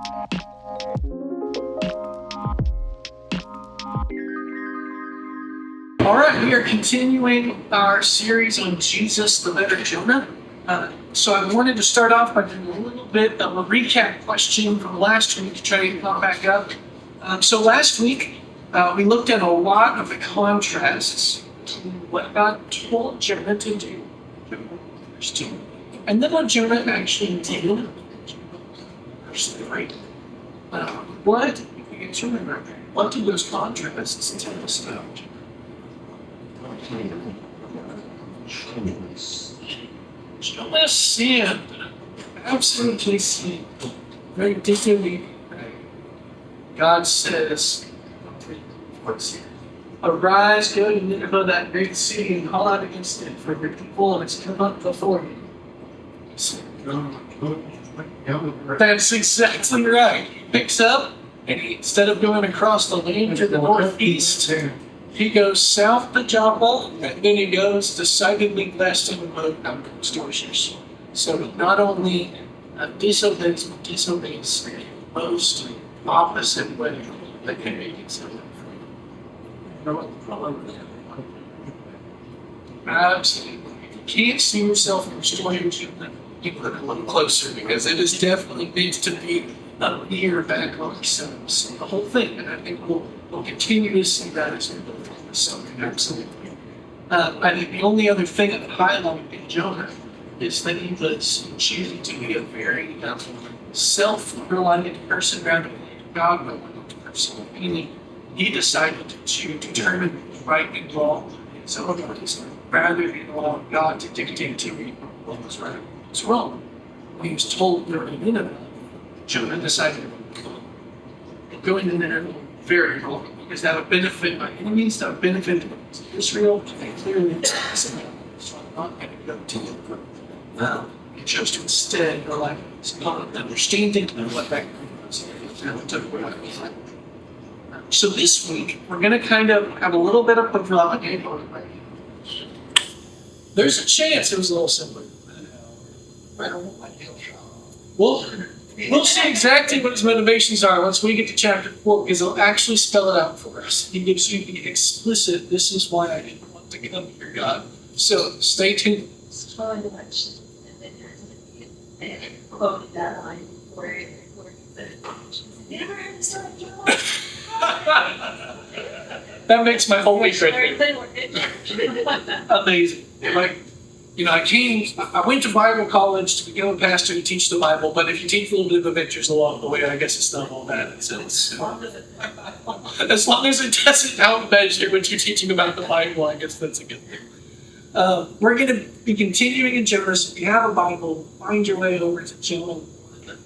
All right, we are continuing our series on Jesus, the letter Jonah. So I wanted to start off by doing a little bit of a recap question from last week to try to pop back up. So last week, we looked at a lot of the contrasts between what God told Jonah to do, and then what Jonah actually did. Verse 3. What, if you get to remember, what did those contrasts tell us about? Jonah sinned. Absolutely sinned. Very disobedient. God says, arise, go to Nineveh, that great city, and call out against it, for your people has come up before you. That's exactly right. He picks up, and instead of going across the land to the northeast, he goes south to Joppa, and then he goes decidedly west in the road out to Tarshish. So he not only disobeys, but disobeys the most opposite way that can make it so. Absolutely. If you can't see yourself in the story, you look a little closer, because it is definitely needs to be near back on ourselves. The whole thing, and I think we'll continue to see that as we go through this summer. Absolutely. I think the only other thing that highlighted in Jonah is that he was choosing to be a very self-reliant person rather than a God-reliant person. Meaning, he decided to determine right and wrong in his own ways rather than allow God to dictate to him what was right and what was wrong. When he was told to go to Nineveh, Jonah decided to go into Nineveh very wrong, because that would benefit my enemies, that would benefit Israel, and clearly so I'm not going to go to Nineveh. He chose to instead rely on his own understanding of what that was. So this week, we're going to kind of have a little bit of a there's a chance it was a little similar. We'll see exactly what his motivations are once we get to chapter 4, because he'll actually spell it out for us. He gives you the explicit, this is why I didn't want to come here, God. So stay tuned. Quoted that line where he said, never had to start Jonah. That makes my whole week right there. Amazing. Like, I went to Bible college to become a pastor to teach the Bible, but if you teach a little bit of adventures along the way, I guess it's not all bad. So as long as it doesn't outmeasure what you're teaching about the Bible, I guess that's a good thing. We're going to be continuing in Jonah, so if you have a Bible, find your way over to Jonah.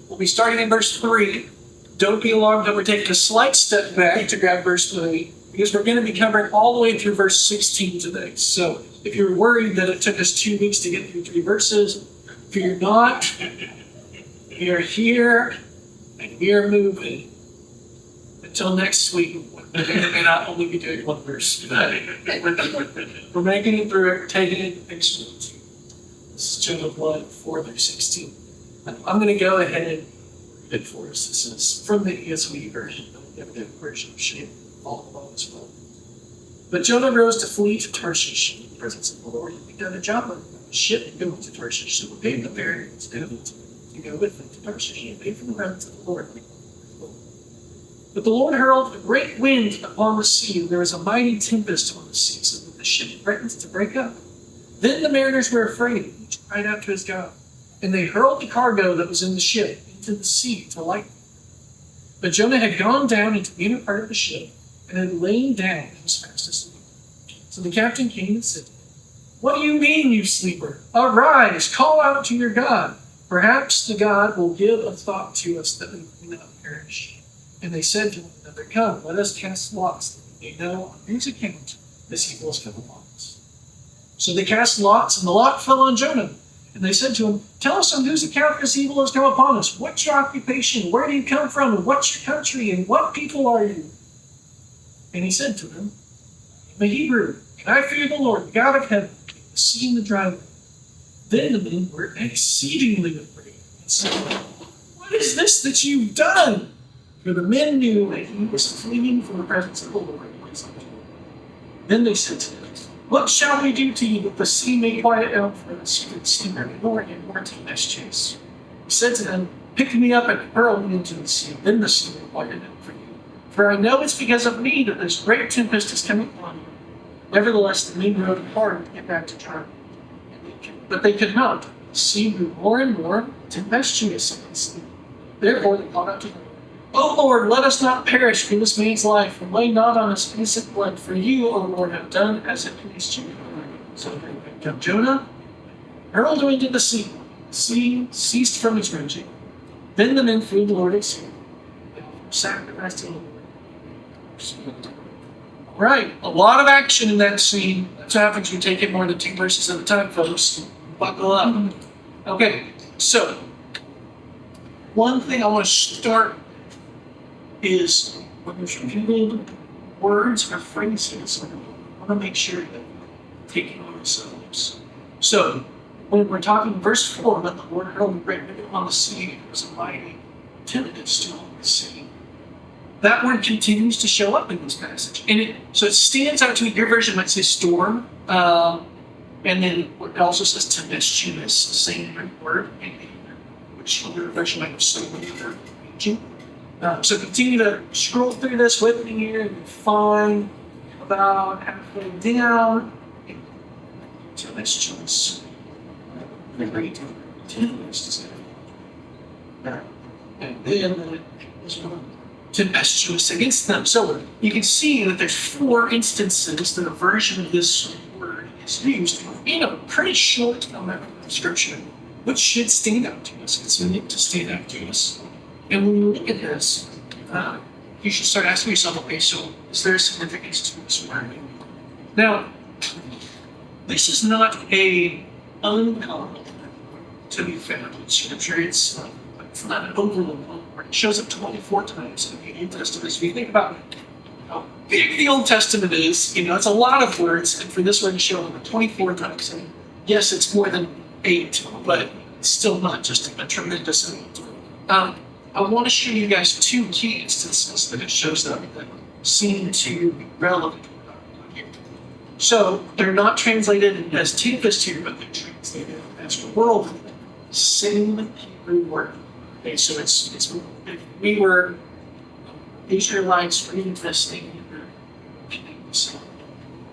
We'll be starting in verse 3. Don't be alarmed that we're taking a slight step back to grab verse 3, because we're going to be covering all the way through verse 16 today. So if you're worried that it took us 2 weeks to get through 3 verses, fear not. We are here, and we are moving. Until next week, we may not only be doing one verse. We're making it through it, taking it patiently. This is Jonah 1, 4 through 16. I'm going to go ahead and read it for us. This is from the ESV version. The evident version of Shane. Follow along as well. But Jonah rose to flee to Tarshish in the presence of the Lord. He began a job on the ship going to Tarshish. So we paid the Bereans to go with them to Tarshish and paid for the presence of the Lord. But the Lord hurled a great wind upon the sea, and there was a mighty tempest on the sea, so that the ship threatened to break up. Then the mariners were afraid, each cried out to his God, and they hurled the cargo that was in the ship into the sea to lighten it. But Jonah had gone down into the inner part of the ship, and had lain down and was fast asleep. So the captain came and said to him, "What do you mean, you sleeper? Arise, call out to your God. Perhaps the God will give a thought to us that we may not perish." And they said to one another, "Come, let us cast lots, that we may know on whose account this evil has come upon us." So they cast lots, and the lot fell on Jonah. And they said to him, "Tell us on whose account this evil has come upon us. What's your occupation? Where do you come from? And what's your country? And what people are you?" And he said to them, "I'm a Hebrew, and I fear the Lord, the God of heaven, the sea and the dry land." Then the men were exceedingly afraid and said, "What what is this that you've done? For the men knew that he was fleeing from the presence of the Lord. Then they said to him, what shall we do to you that the sea may quiet down for us? You can see no more and more tempestuous. He said to them, pick me up and hurl me into the sea. Then the sea will quiet down for you. For I know it's because of me that this great tempest is coming upon you. Nevertheless, the men rowed hard to get back to Jonah. But they could not. The sea grew more and more tempestuous against them. Therefore they called out to him, O Lord, let us not perish for this man's life, and lay not on us innocent blood, for you, O Lord, have done as it pleased you. So they picked up Jonah, hurled him into the sea. The sea ceased from its raging. Then the men flew the Lord at sea. They sacrificed to the Lord. Right, a lot of action in that scene. That's what happens when you take it more than 2 verses at a time, folks. Buckle up. Okay, so one thing I want to start is when there's repeated words or phrases, I want to make sure that we're taking ourselves. So, when we're talking verse 4, that the Lord hurled a great wind on the sea, it was a mighty tempest on the sea. That word continues to show up in this passage. And so it stands out to me. Your version might say storm, and then it also says tempestuous, same word, which your version might have storm. So continue to scroll through this with me here, and find about halfway down. Tempestuous. Great. And then there's one tempestuous against them. So you can see that there's 4 instances that a version of this word is used in a pretty short amount of scripture, which should stand out to us. It's meant to stand out to us. And when you look at this, you should start asking yourself, okay, so is there a significance to this word? Now, this is not a uncommon to be found in scripture. It's not an overload word. It shows up 24 times in the Old Testament. So if you think about how big the Old Testament is, it's a lot of words, and for this word to show up 24 times, and yes, it's more than 8, but it's still not just a tremendous amount. I want to show you guys 2 key instances that it shows up that seem to be relevant here. So they're not translated as tempest here, but they're translated as whirlwind. Same Hebrew word. Okay, so it's if we were Israelites reading this thing.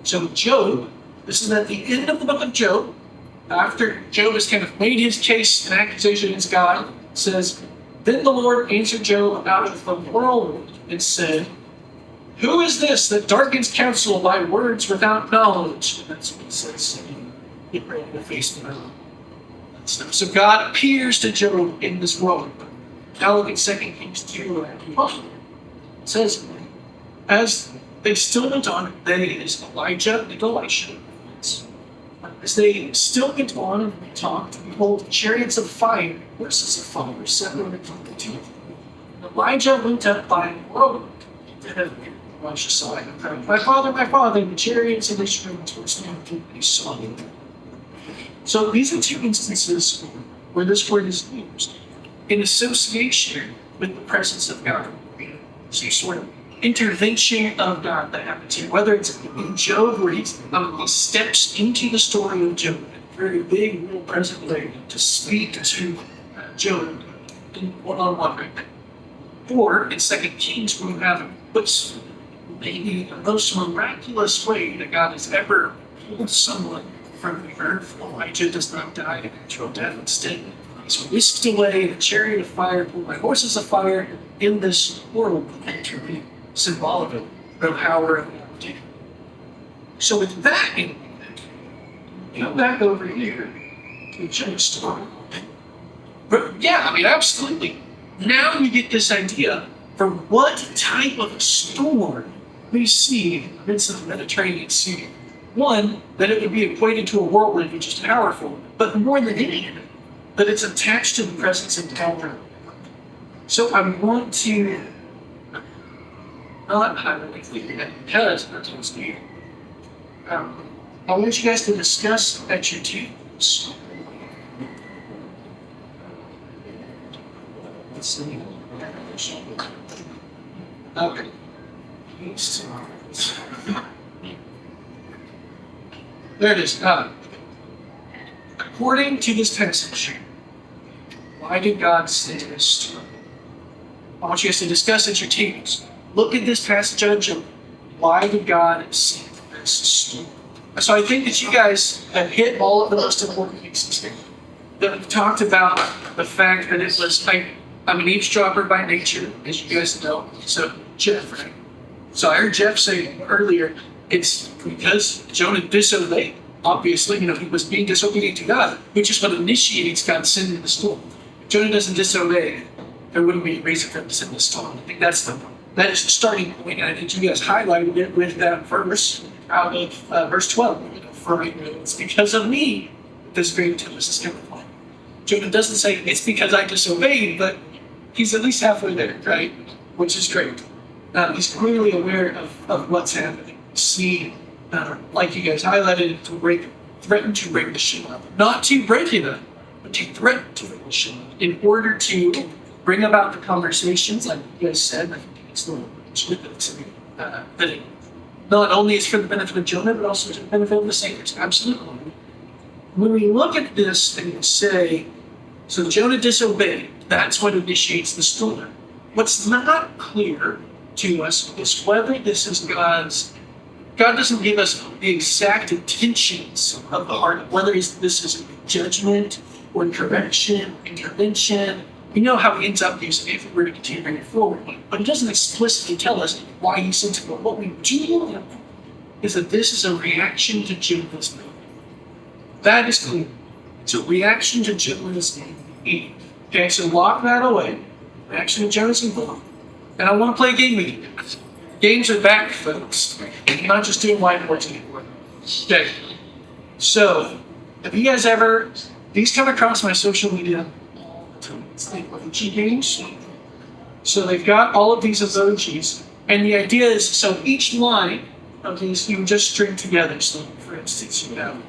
So Job, this is at the end of the book of Job, after Job has kind of made his case and accusation against God, says, then the Lord answered Job out of the whirlwind and said, who is this that darkens counsel by words without knowledge? And that's what he says. He ran in the face of the So God appears to Job in this world. Now look at 2 Kings 2. It says, as they still went on, they is Elijah and Elisha. As they still went on and talked, behold, chariots of fire, horses of fire, separated from the two. Elijah went up by a whirlwind to heaven. Elisha saw it and cried, my father, the chariots and the chariots were standing and he saw them. So these are 2 instances where this word is used in association with the presence of God. So sort of intervention of God that happens here, whether it's in Job where he steps into the story of Job in a very big, real present way to speak to Job in one-on-one, or in 2 Kings where you have what's maybe the most miraculous way that God has ever pulled someone from the earth. Elijah does not die a natural death. Instead, he's whisked away in a chariot of fire, pulled by horses of fire in this world that can be symbolic of the power of God. So with that in mind, come back over here to Jonah's story. But yeah, absolutely. Now you get this idea for what type of a storm we see in the midst of the Mediterranean Sea. One, that it would be equated to a whirlwind, which is powerful, but more than anything, that it's attached to the presence and power. So I want to not highlight that because that's what's here. I want you guys to discuss at your tables. Okay. There it is. According to this passage, why did God send this storm? I want you guys to discuss at your tables. Look at this passage out of Jonah. Why did God send this storm? So I think that you guys have hit all of the most important pieces here. That we've talked about the fact that it was, I'm an eavesdropper by nature, as you guys know. So Jeff, right? So I heard Jeff say earlier, it's because Jonah disobeyed. Obviously, he was being disobedient to God, which is what initiates God sending the storm. If Jonah doesn't disobey, there wouldn't be a reason for him to send the storm. I think that is the starting point, and I think you guys highlighted it with that verse out of verse 12. For it's because of me that this great tempest is coming upon. Jonah doesn't say it's because I disobeyed, but he's at least halfway there, right? Which is great. He's clearly aware of what's happening. See, like you guys highlighted, threaten to break the ship up. Not to break it up, but to threaten to break the ship up in order to bring about the conversations, like you guys said. I think it's the that it not only is for the benefit of Jonah, but also to the benefit of the sailors. Absolutely. When we look at this and say, so Jonah disobeyed, that's what initiates the storm. What's not clear to us is whether this is God doesn't give us the exact intentions of the heart, whether this is judgment or correction, intervention. We know how he ends up using it if we were to continue bringing it forward, but it doesn't explicitly tell us why he sent it. But what we do know is that this is a reaction to Jonah's name. That is clear. It's a reaction to Jonah's name. Okay, so lock that away. Reaction to Jonah's name. And I want to play a game with you. Games are back, folks. I'm not just doing whiteboards anymore. Okay. So, have you guys ever, these come across my social media all the time. It's the emoji games. So they've got all of these emojis. And the idea is, so each line of these you just string together. So, for instance, you have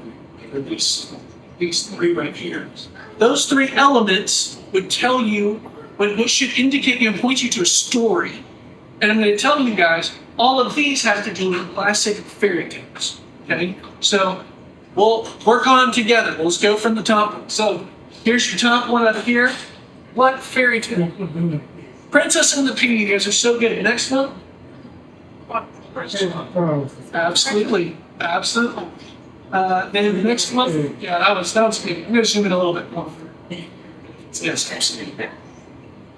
these three right here. Those three elements would tell you, what should indicate you and point you to a story. And I'm going to tell you guys, all of these have to do with classic fairy tales. Okay? So we'll work on them together. Let's go from the top. So here's your top one up here. What fairy tale? Princess and the Pea. You guys are so good. Next one. Absolutely. Absolutely. Then the next one. Yeah, that was good. I'm going to zoom in a little bit more. Yes, absolutely.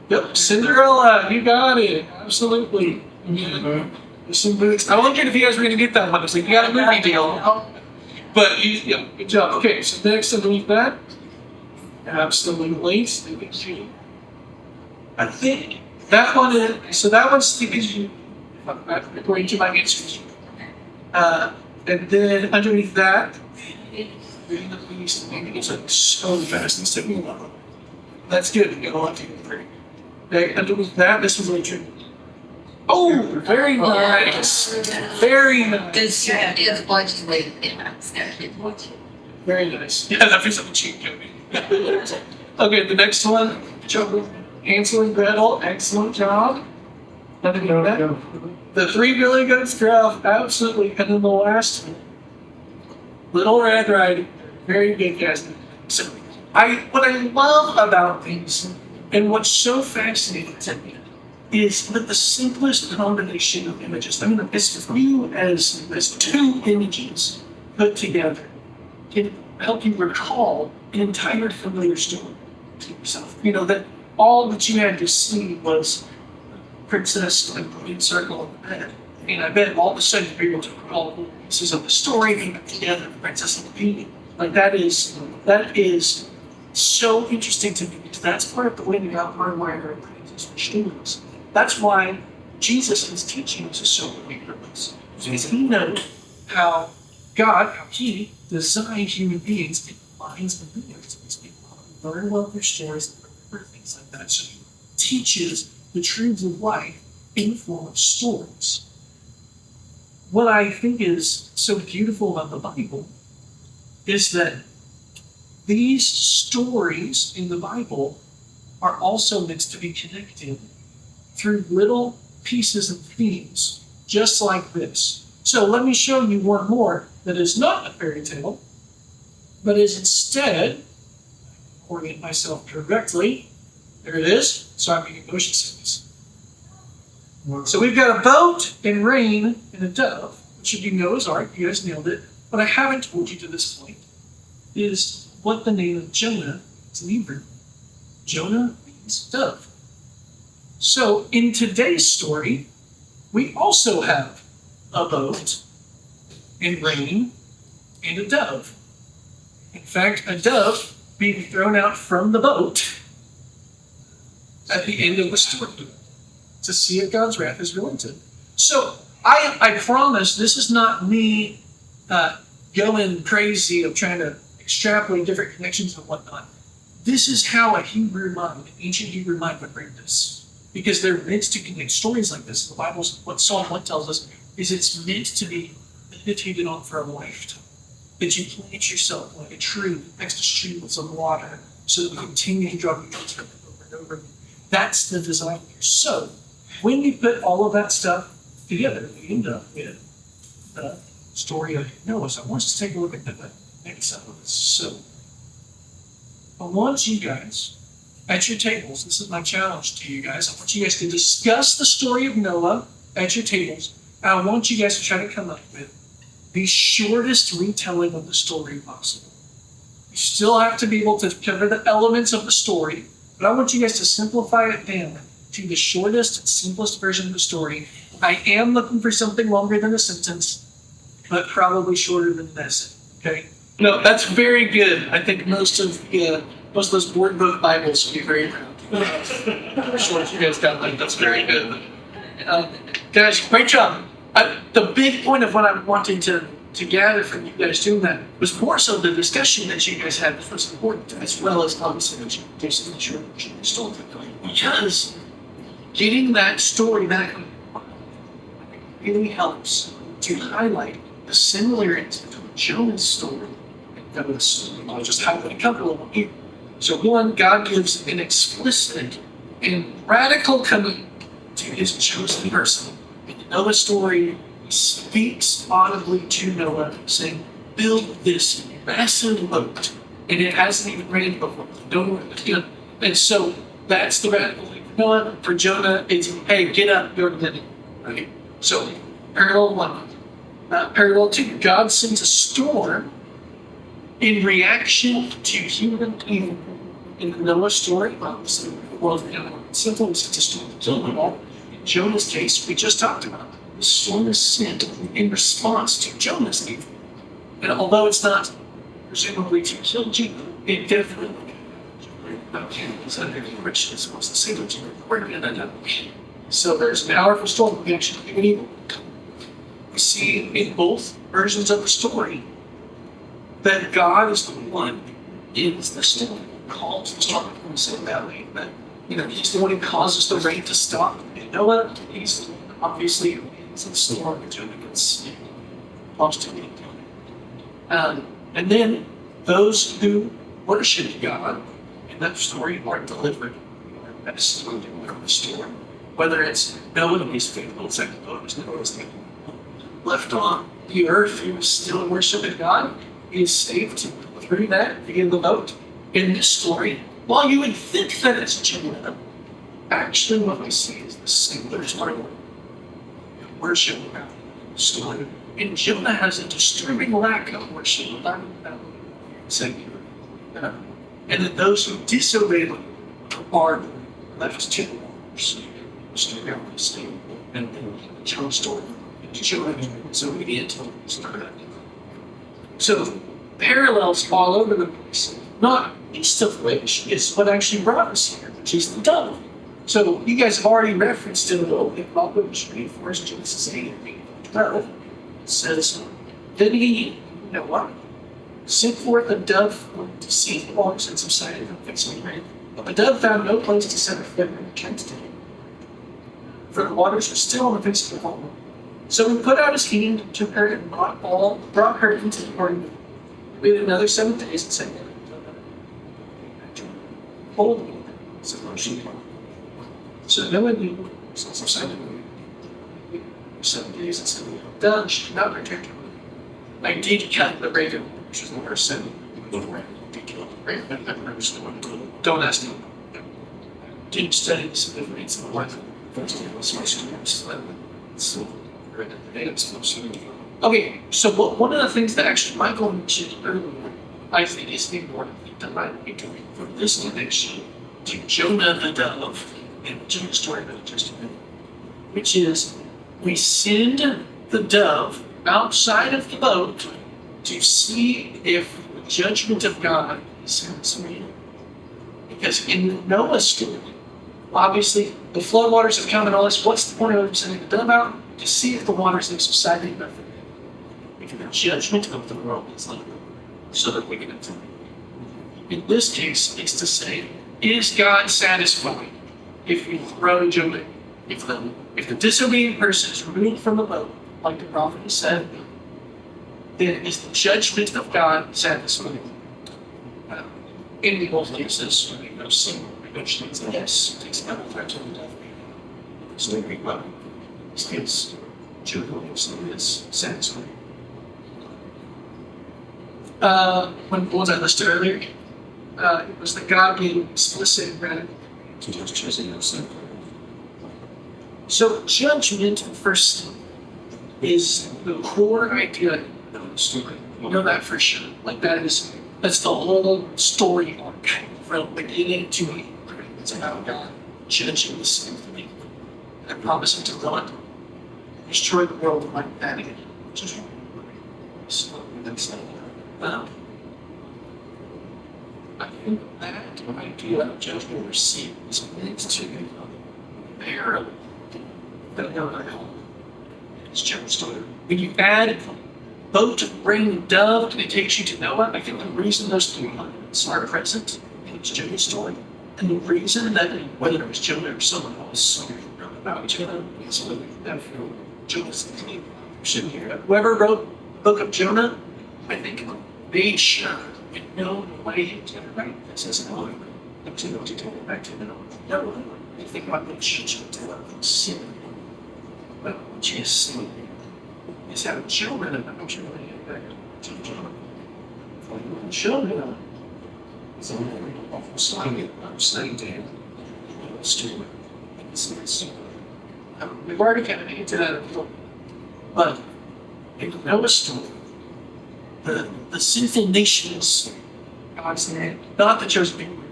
Yep, Cinderella, you got it. Absolutely. Some boots. I wondered if you guys were going to get that one. I was like, you got a movie deal. But, yeah, good job. Okay, so next underneath that. Absolutely. I think that one is, so that one's Sleepy, according to my answers. And then underneath that, it's like so fast instead of that's good. You got a lot to do. Okay, underneath that, this was like oh, very nice. Very nice. Very nice. Yeah, that feels like a cheat code. Okay, the next one, Hansel and Gretel, excellent job. Underneath that, the Three Billy Goats Giraffe, absolutely. And then the last one, Little Red Riding, very good, guys. So, what I love about these, and what's so fascinating to me, is that the simplest combination of images, I mean, as few as two images put together, can help you recall an entire familiar story to yourself. That all that you had to see was Princess and Queen circle in the bed. And I bet all of a sudden you're able to recall the pieces of the story and put together the Princess and the Queen. Like that is so interesting to me because that's part of the way that God hardwired our brains as students. That's why Jesus' his teachings is so rigorous. Because he knows how he designed human beings in minds and millions of these people. Learn well their stories and remember things like that. So he teaches the truths of life in the form of stories. What I think is so beautiful about the Bible is that these stories in the Bible are also meant to be connected through little pieces and themes, just like this. So let me show you one more that is not a fairy tale, but is instead, orient myself correctly, there it is. So I'm making motion sickness. So we've got a boat and rain and a dove, which would be Noah's Ark. You guys nailed it. What I haven't told you to this point is what the name of Jonah is in Hebrew. Jonah means dove. So in today's story, we also have a boat and rain and a dove. In fact, a dove being thrown out from the boat at the end of the story to see if God's wrath is relented. So I promise this is not me going crazy of trying to extrapolate different connections and whatnot. This is how a Hebrew mind, an ancient Hebrew mind would read this. Because they're meant to connect stories like this. The Bible's, what Psalm 1 tells us, is it's meant to be meditated on for a lifetime. That you plant yourself like a tree next to streams of water so that we continue to draw nutrients from it over and over again. That's the design here. So, when we put all of that stuff together, we end up with the story of Noah. So I want us to take a look at the next side of this. So, I want you guys, at your tables, this is my challenge to you guys, I want you guys to discuss the story of Noah at your tables. And I want you guys to try to come up with the shortest retelling of the story possible. You still have to be able to cover the elements of the story, but I want you guys to simplify it down to the shortest, simplest version of the story. I am looking for something longer than a sentence, but probably shorter than this. Okay? No, that's very good. I think most of those board book Bibles will be very proud. Short you guys got that. That's very good. Guys, great job. The big point of what I'm wanting to gather from you guys doing that was more so the discussion that you guys had that was important, as well as obviously the interpretation that you're still doing. Because getting that story back really helps to highlight the similarities between Jonah's story and Noah's story. I'll just highlight a couple of them here. So one, God gives an explicit and radical command to his chosen person. In the Noah story, he speaks audibly to Noah, saying, build this massive boat. And it hasn't even rained before. Don't worry. And so that's the radical thing. For Noah, for Jonah, it's, hey, get up, go to Nineveh. Right? So, parallel one. Parallel two, God sends a storm in reaction to human evil. In the Noah story, obviously, well, simple as it's a storm to kill them all. In Jonah's case, we just talked about it. The storm is sent in response to Jonah's evil. And although it's not presumably to kill Jonah, it definitely so there's an powerful storm reaction to human evil. We see in both versions of the story that God is the one who is the storm, calms the storm. I'm saying that way, but he's the one who causes the rain to stop. And Noah, he's obviously who is the storm that Jonah gets lost in. And then those who worship God in that story are delivered from the storm. Whether it's Noah and his faithful second boat, Noah's left on the earth, he was still worshiping God. He is saved through that in the boat. In this story, while you would think that it's Jonah, actually what we see is the singular story. Worship God story. And Jonah has a disturbing lack of worship. And that those who disobey him are left to story of the state and the Jonah story. Jonah is obedient to So parallels all over the place. Not least of which is what actually brought us here, which is the dove. So you guys have already referenced it a little bit. I'll go straight for us. Genesis 8 and 12. It says, then he, sent forth a dove to see the waters and subsided from fixing rain. But the dove found no place to set her foot and returned to him. For the waters were still on the face of the water. So he put out his hand and took her and brought her into the garden. Waited another 7 days and said, hold me. So that would be some sign of 7 days instead of done, she did not return to her. I did cut the raven, which is the worst sin. Don't ask me. Didn't study the significance of the life of my students. Okay, so one of the things that actually Michael mentioned earlier, I think is the important thing that might be doing from this connection to Jonah the dove in the Jonah story of the Testament, which is we send the dove outside of the boat to see if the judgment of God is real. Because in the Noah story, obviously the flood waters have come and all this. What's the point of sending the dove out? To see if the waters have subsided enough. If the judgment of the world is like, so that we can enter. In this case, it's to say, is God satisfied if you throw Jonah? If the disobedient person is removed from the boat, like the prophet has said, then is the judgment of God satisfied? In both cases, we have seen eventually, yes, it takes another threat to the death. Story about is Jonah is satisfied. When was I listed earlier? It was the God being explicit and just choosing himself. So judgment first is the core idea of the story. You know that for sure. Like that's the whole story arc from beginning to end. It's about God judging the sin of the people and promising to not destroy the world like that again. So that's I think that idea of judgment received is meant to parallel that it's Jonah's story. When you add boat, rain, dove, and it takes you to Noah, I think the reason those 3 elements are present in Jonah's story, and the reason that whether it was Jonah or someone else wrote about each other, is that Jonah's should hear it. Whoever wrote the book of Jonah, I think they should know the way to write this as an author. To take it back to no, I think about the judgment of sin. But just is how Jonah, I'm sure they get back to Jonah. Jonah is I'm saying to him, stupid. We've already kind of hinted at it before. But in Noah's story, the sinful nations, God's name, not the chosen people,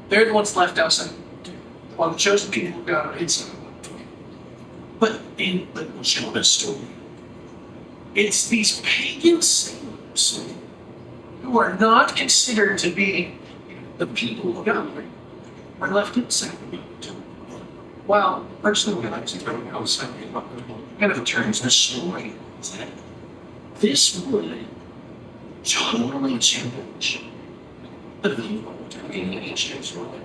they're the ones left outside. While the chosen people of God are inside. But in the Jonah story, it's these pagan sailors who are not considered to be the people of God are left inside. While personally, I was throwing outside, kind of turns the story. This would totally change the view of the ancient world.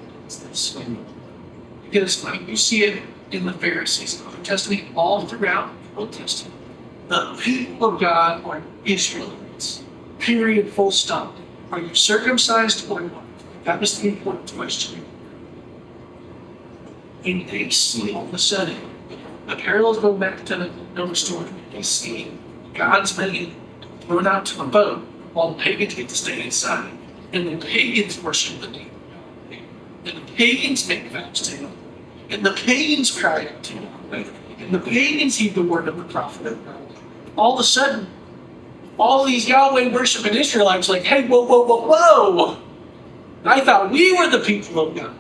Because you see it in the Pharisees, the New Testament, all throughout the Old Testament. The people of God are Israelites. Period, full stop. Are you circumcised or not? That was the important question. And they see all of a sudden, the parallels go back to the Noah story. They see God's being thrown out to the boat while the pagans get to stay inside. And the pagans worship the demon. And the pagans make vows to him. And the pagans cry out to him. And the pagans heed the word of the prophet. All of a sudden, all these Yahweh worshiping Israelites are like, hey, whoa, whoa, whoa, whoa! I thought we were the people of God.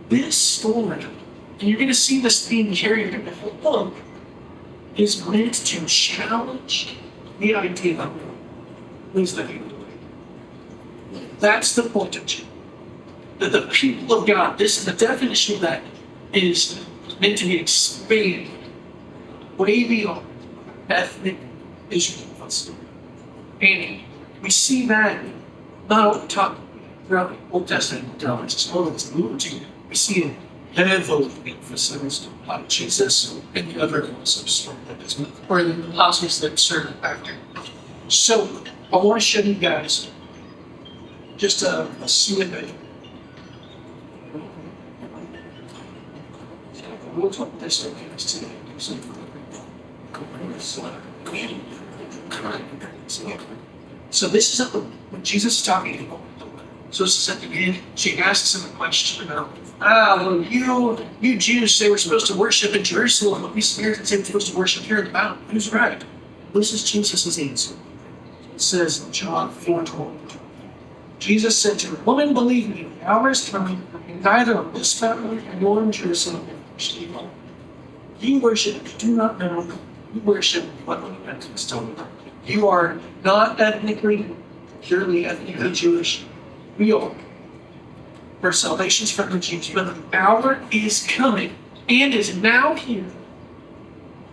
This story, and you're going to see this theme carried in the whole book, is meant to challenge the idea of who's the people. That's the point of it. That the people of God, the definition of that is meant to be expanded way beyond ethnic Israelites. And we see that not only taught throughout the Old Testament, as well as the we see it heavily emphasized by Jesus and the other apostles, or the apostles that served after. So I want to show you guys just a snippet We'll talk this today. So this is when Jesus is talking to people. So this is at the end. She asks him a question about, well, you Jews say we're supposed to worship in Jerusalem, but we Samaritans say we're supposed to worship here in the mountain. Who's right? This is Jesus' answer. It says in John 4:12. Jesus said to her, "Woman, believe me, the hour is coming, and neither on this mountain nor in Jerusalem will you worship evil. You worship, you do not know. You worship what repentance told you. You are not purely ethnically Jewish. We are. For salvation's from the Jews, but the hour is coming and is now here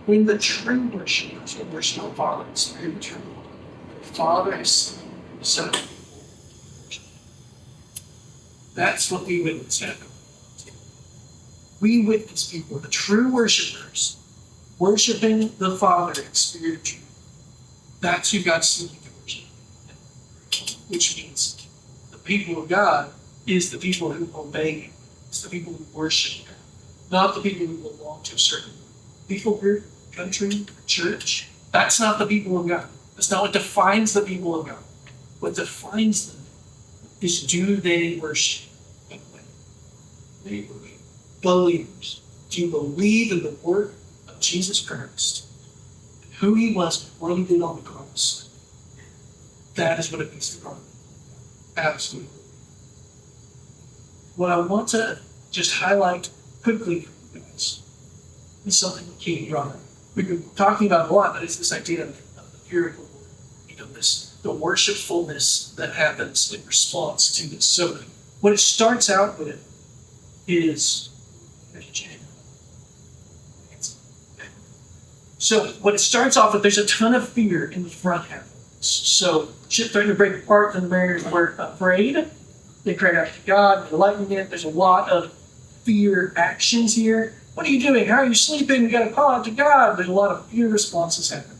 when the true worshipers will worship the Father in spirit and truth. The Father is Son. That's what we witness happen. We witness people, the true worshipers, worshiping the Father in spirit and truth. That's who God's seeking to worship. Which means the people of God is the people who obey Him. It's the people who worship Him. Not the people who belong to a certain people group, country, church. That's not the people of God. That's not what defines the people of God. What defines them is, do they worship? They worship. Believers. Do you believe in the work of Jesus Christ? Who He was, what He did on the cross? That is what it means to God. Absolutely. What I want to just highlight quickly for you guys is something that Katie brought up. We've been talking about it a lot, but it's this idea of the fear of the Lord. The worshipfulness that happens in response to this. So what it starts out with is, so what it starts off with, there's a ton of fear in the front half of this. So ship threatened to break apart, and the mariners were afraid. They cried out to God, they're lightning it. There's a lot of fear actions here. What are you doing? How are you sleeping? You gotta call out to God. There's a lot of fear responses happening.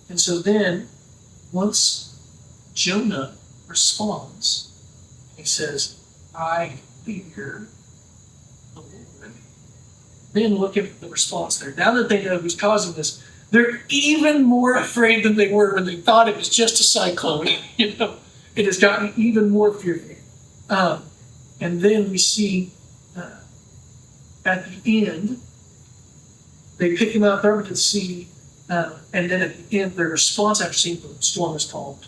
And so then, once Jonah responds, he says, I fear the Lord. Then look at the response there. Now that they know who's causing this, they're even more afraid than they were when they thought it was just a cyclone. It has gotten even more fearful. And then we see at the end, they pick him up, throw him into the sea, and then at the end, their response after seeing the storm is calmed.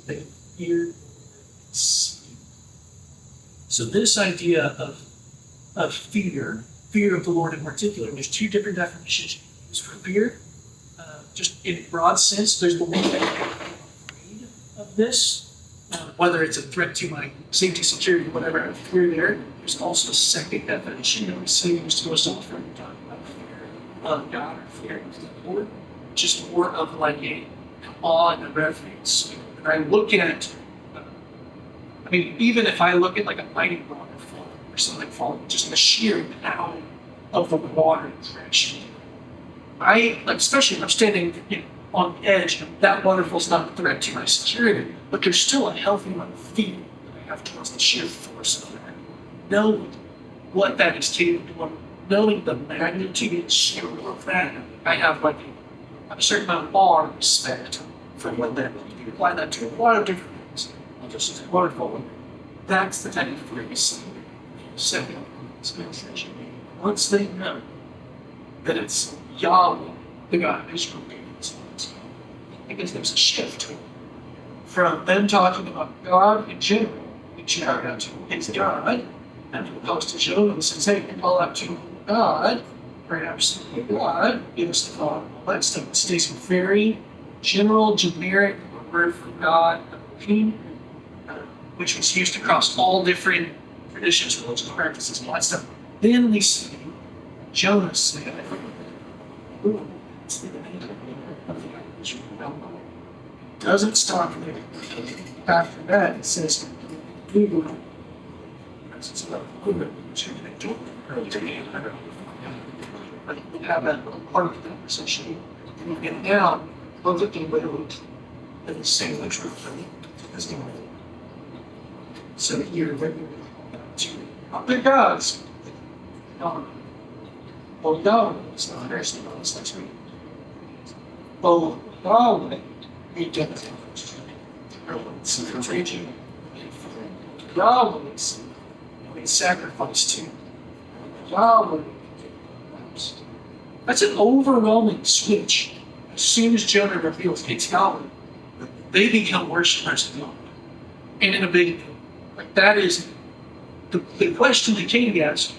They feared the sea. So this idea of fear of the Lord in particular, there's two different definitions you can use for fear. Just in a broad sense, there's the one that I'm afraid of this, whether it's a threat to my safety, security, whatever, I fear there. There's also a second definition that we see used most often when talking about fear of God or fear of the Lord, just more of like a awe and a reverence. When I look at, even if I look at like a mighty waterfall or something falling, just the sheer power of the water crashing. Especially if I'm standing on the edge, and that waterfall's not a threat to my security, but there's still a healthy amount of fear that I have towards the sheer force of that. Knowing what that is capable of, knowing the magnitude and scale of that, I have like a certain amount of awe and respect for what that is. You can apply that to a lot of different things, not just a waterfall. That's the type of fear you see. Second, once they know that it's Yahweh, the God of Israel, because there's a shift from them talking about God in general, reaching out to His God, and opposed to Jonah and says, hey, you call out to God, perhaps God, give us the thought, all that stuff. It stays very general, generic word for God, which was used across all different traditions, religious practices, all that stuff. Then we see Jonah say, doesn't stop there. After that, it says, we will have a part of the conversation. And now, both of them will say the truth. So here, to other gods, Oh, no, it's not actually next week. Oh, Yahweh, he does it. Yahweh's made sacrifice to Yahweh. That's an overwhelming switch. As soon as Jonah reveals it's Yahweh, they become worshipers of Yahweh. And in a big, like that is the question that Katie asked.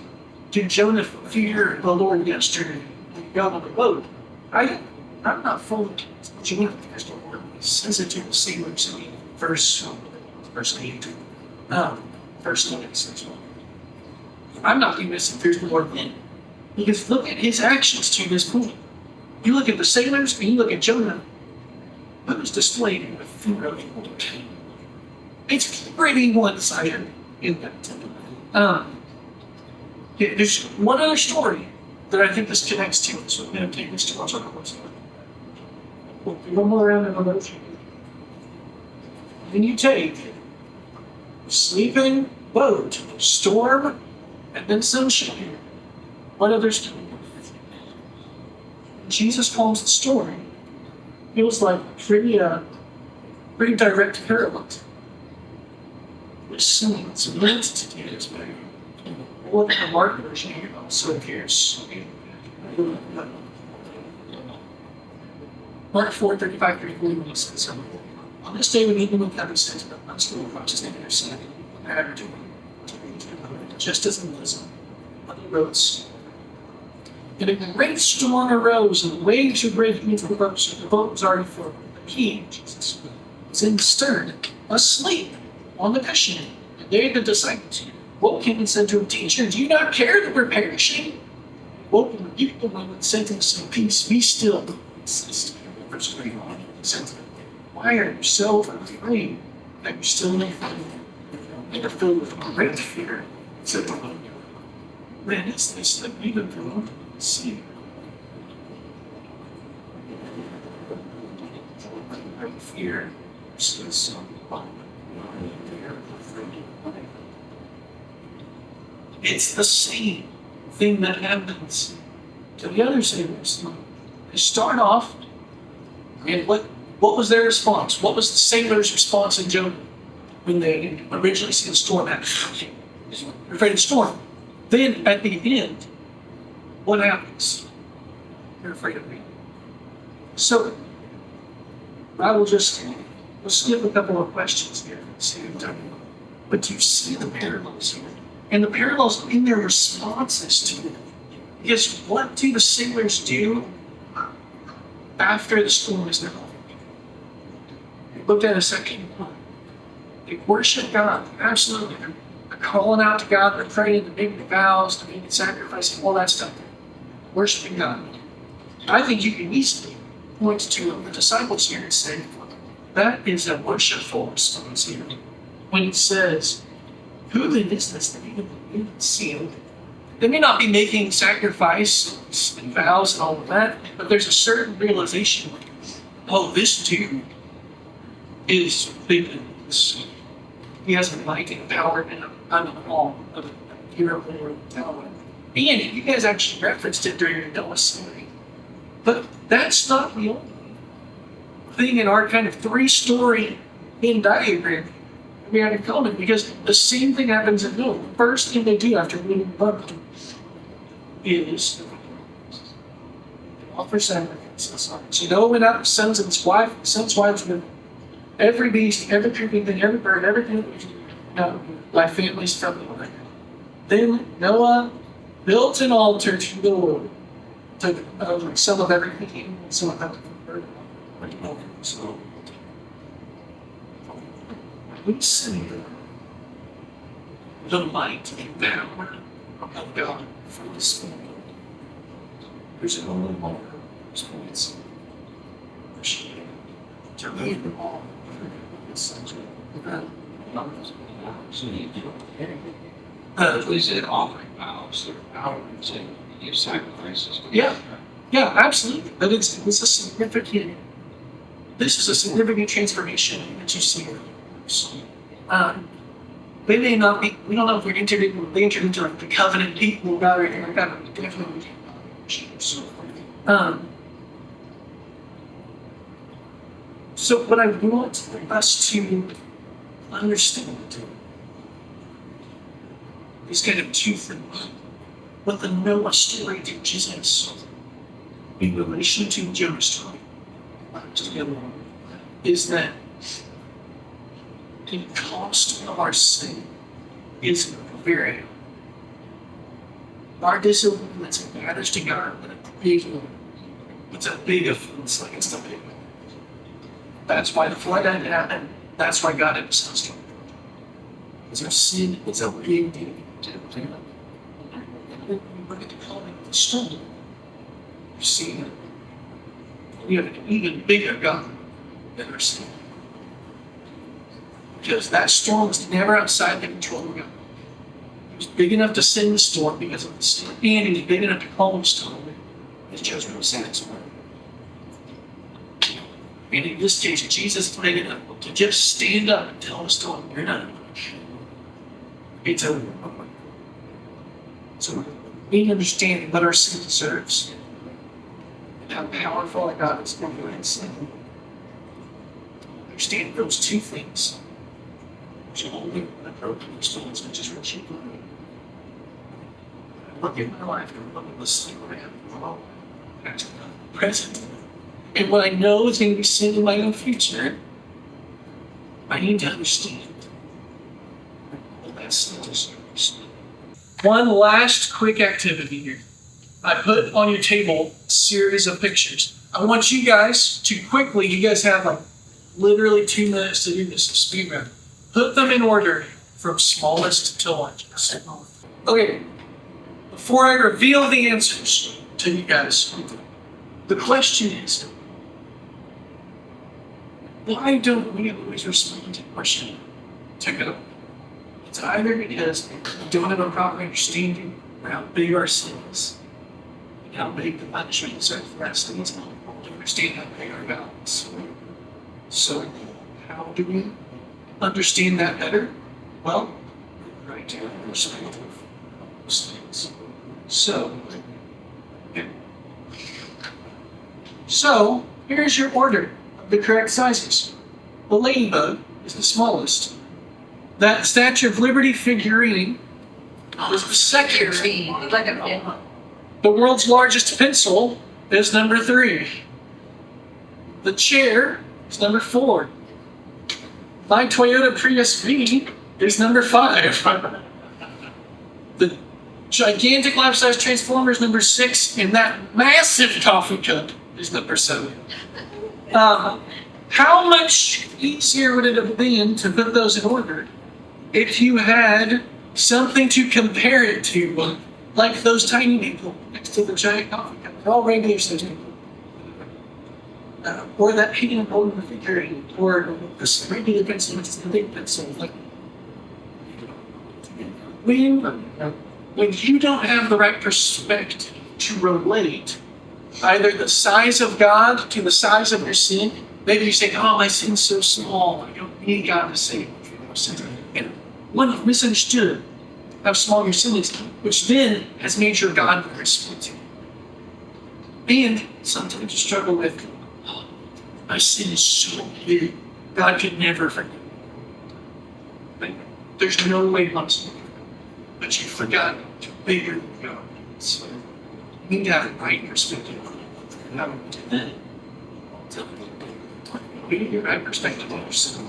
Did Jonah fear the Lord yesterday when he got on the boat? I'm not fully convinced. Jonah fears the Lord. He says it to the sailors in verse 8. Verse 9 says, I'm not convinced he fears the Lord then. Because look at his actions to this point. You look at the sailors and you look at Jonah, who's displayed in the fear of the Lord. It's pretty one-sided in that. There's one other story that I think this connects to, so I'm going to take this to our course. We'll do one more round of emotion. Then you take sleeping boat, storm, and then sunshine. What other story? Jesus calms the storm. It was like pretty direct parallel. Which sins meant to do this better. Look at the Mark version here, also appears. Mark 4:35-34 says, on this day when Ethan went out, he said to them, I'm still across his name and their son, just as in Lisbon, on the roads. And a great storm arose, and the waves were breaking into the boat, so the boat was already full. But he, Jesus, was in the stern, asleep on the cushion. And they, the disciples, woke him and said to him, Teacher, do you not care that we're perishing? Woke him, rebuked the wind, and said to him, say, Peace, be still. Verse 21, he said to them, why are you so afraid that you're still in fear? They were filled with great fear. He said to them, when is this that we have drawn to see? Great fear, so it's the same thing that happens to the other sailors. They start off, and what was their response? What was the sailors' response in Jonah when they originally see the storm happen? They're afraid of the storm. Then at the end, what happens? They're afraid of me. So we'll skip a couple of questions here. See what I'm talking about. But do you see the parallels here? And the parallels in their responses to it. Because what do the sailors do after the storm is over? We looked at a second. They worship God, absolutely. They're calling out to God, they're praying, they're making vows, they're making sacrifices, all that stuff. Worshiping God. I think you can easily point to the disciples here and say, that is a worshipful response here. When it says, who then is this that even sealed? They may not be making sacrifice and vows and all of that, but there's a certain realization, oh, this dude is bigger than this. He has a might and power, and I'm in awe of a hero and power. And you guys actually referenced it during your Noah story. But that's not the only thing in our kind of three-story Venn diagram we had in common, because the same thing happens in Noah. The first thing they do after leaving the boat is offer sacrifices. So Noah went out with sons and his wife, son's wives with every beast, every creeping thing, every bird, everything, like families from the land. Then Noah built an altar to the Lord, took some of everything, some of everything. So we see the might and power of God from the Spirit. There's only one response. To lead them all. We said offering vows, power, and give sacrifices. Yeah, absolutely. But it's a significant. This is a significant transformation that you see. They may not be. We don't know if they entered into like the covenant people or anything like that. But definitely So what I want us to understand is kind of two things. What the Noah story teaches us in relation to Jonah's story is that the cost of our sin is very high. Our disobedience matters to God, but it's a big offense against the big one. That's why the flood had to happen. That's why God had to send a storm. Because our sin is a big deal. When you look at the calling of the storm, you see that we have an even bigger God than our sin. Because that storm was never outside the control of God. He was big enough to send the storm because of the sin, and he was big enough to calm the storm. His judgment was satisfied. And in this case, Jesus is big enough to just stand up and tell the storm, "You're not." It's over. So we understand what our sin deserves and how powerful our God is over that sin. Understand those two things. There's only one approach to these things, which is what you believe. Look at my life and look at the sin I have. Oh, that's not present. And what I know is going to be sin in my own future, I need to understand what that sin deserves. One last quick activity here. I put on your table a series of pictures. I want you guys to quickly, you guys have like literally 2 minutes to do this, speed round. Put them in order from smallest to largest. Okay, before I reveal the answers to you guys, the question is, why don't we always respond to the question to go? It's either because we don't have a proper understanding of how big our sin is, and how big the punishment is for our sins, and to understand how big our God is. So, how do we understand that better? Well, right here, perspective of those things. So, here's your order of the correct sizes. The ladybug is the smallest. That Statue of Liberty figurine is the second. The world's largest pencil is number 3. The chair is number 4. My Toyota Prius V is number 5. The gigantic life-size Transformer is number 6, and that massive coffee cup is number 7. How much easier would it have been to put those in order if you had something to compare it to, like those tiny people next to the giant coffee cup? They're all regular sized people. Or that hand holding the figurine, or this regular pencil, which is the big pencil. Like, when you don't have the right perspective to relate either the size of God to the size of your sin, maybe you say, "Oh, my sin's so small, I don't need God to save me from my sin." And when you've misunderstood how small your sin is, which then has made your God very small to you. And sometimes you struggle with, "Oh, my sin is so big, God could never forgive me." But there's no way possible. But you forgot to bigger than God. So you need to have the right perspective. And how do we do that? We need the right perspective of your sin.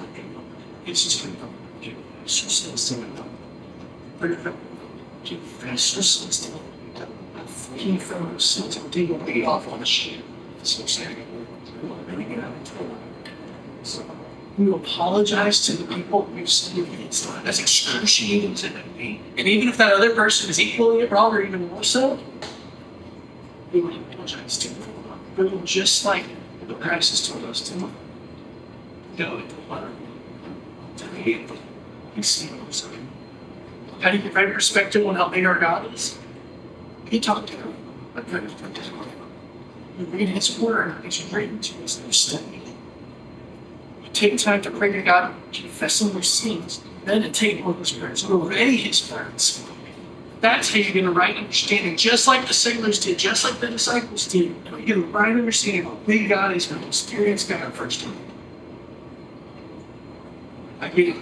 It's just confess your sins to God. Free from your sins and take away off on the shame. So we apologize to the people we've sinned against. That's excruciating to me. And even if that other person is equally wrong or even more so, we would apologize to them. But just like the Christ has told us to go into the water, to be see those. How do you get right perspective on how big our God is? You talk to him. You read his word as you read into his understanding. You take time to pray to God, confessing your sins, meditate on his words, obey his words. That's how you get a right understanding, just like the sailors did, just like the disciples did. You get a right understanding of big God is going to experience God first time. I get it.